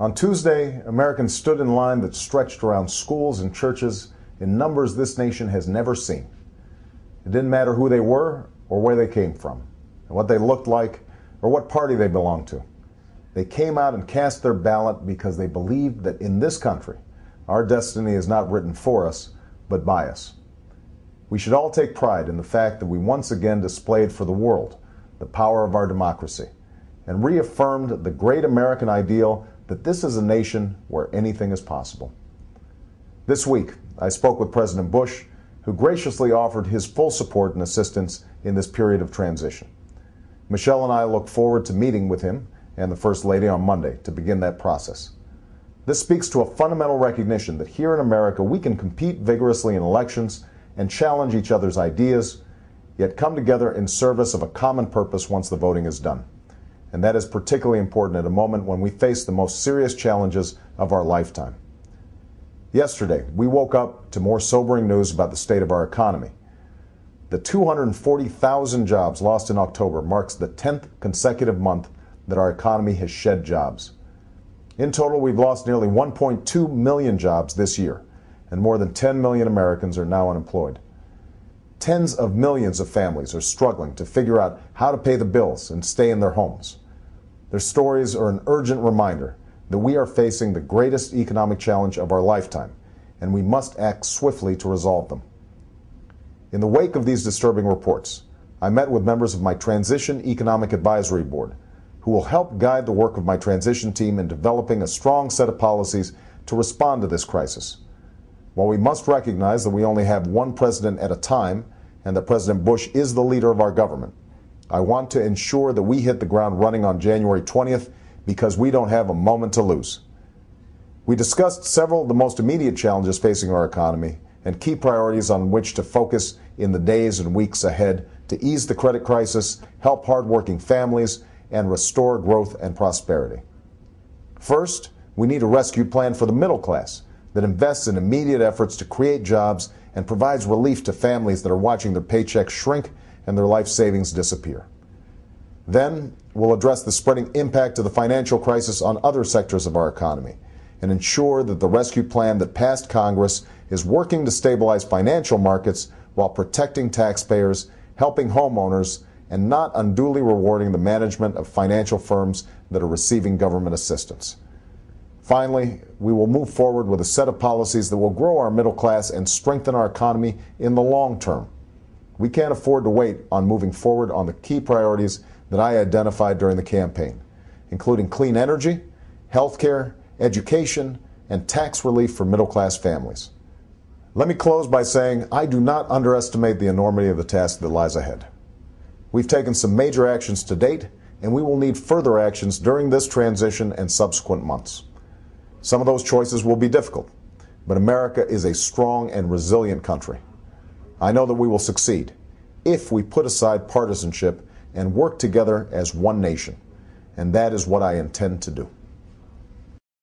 On Tuesday, Americans stood in line that stretched around schools and churches in numbers this nation has never seen. It didn't matter who they were or where they came from, and what they looked like or what party they belonged to. They came out and cast their ballot because they believed that in this country, our destiny is not written for us, but by us. We should all take pride in the fact that we once again displayed for the world the power of our democracy and reaffirmed the great American ideal that this is a nation where anything is possible. This week, I spoke with President Bush, who graciously offered his full support and assistance in this period of transition. Michelle and I look forward to meeting with him and the First Lady on Monday to begin that process. This speaks to a fundamental recognition that here in America we can compete vigorously in elections and challenge each other's ideas, yet come together in service of a common purpose once the voting is done. And that is particularly important at a moment when we face the most serious challenges of our lifetime. Yesterday, we woke up to more sobering news about the state of our economy. The 240,000 jobs lost in October marks the 10th consecutive month that our economy has shed jobs. In total, we've lost nearly 1.2 million jobs this year, and more than 10 million Americans are now unemployed. Tens of millions of families are struggling to figure out how to pay the bills and stay in their homes. Their stories are an urgent reminder that we are facing the greatest economic challenge of our lifetime, and we must act swiftly to resolve them. In the wake of these disturbing reports, I met with members of my Transition Economic Advisory Board, who will help guide the work of my transition team in developing a strong set of policies to respond to this crisis. While we must recognize that we only have one president at a time and that President Bush is the leader of our government, I want to ensure that we hit the ground running on January 20th because we don't have a moment to lose. We discussed several of the most immediate challenges facing our economy and key priorities on which to focus in the days and weeks ahead to ease the credit crisis, help hardworking families, and restore growth and prosperity. First, we need a rescue plan for the middle class that invests in immediate efforts to create jobs and provides relief to families that are watching their paychecks shrink and their life savings disappear. Then, we'll address the spreading impact of the financial crisis on other sectors of our economy and ensure that the rescue plan that passed Congress is working to stabilize financial markets while protecting taxpayers, helping homeowners, and not unduly rewarding the management of financial firms that are receiving government assistance. Finally, we will move forward with a set of policies that will grow our middle class and strengthen our economy in the long term. We can't afford to wait on moving forward on the key priorities that I identified during the campaign, including clean energy, healthcare, education, and tax relief for middle-class families. Let me close by saying I do not underestimate the enormity of the task that lies ahead. We've taken some major actions to date, and we will need further actions during this transition and subsequent months. Some of those choices will be difficult, but America is a strong and resilient country. I know that we will succeed if we put aside partisanship and work together as one nation, and that is what I intend to do.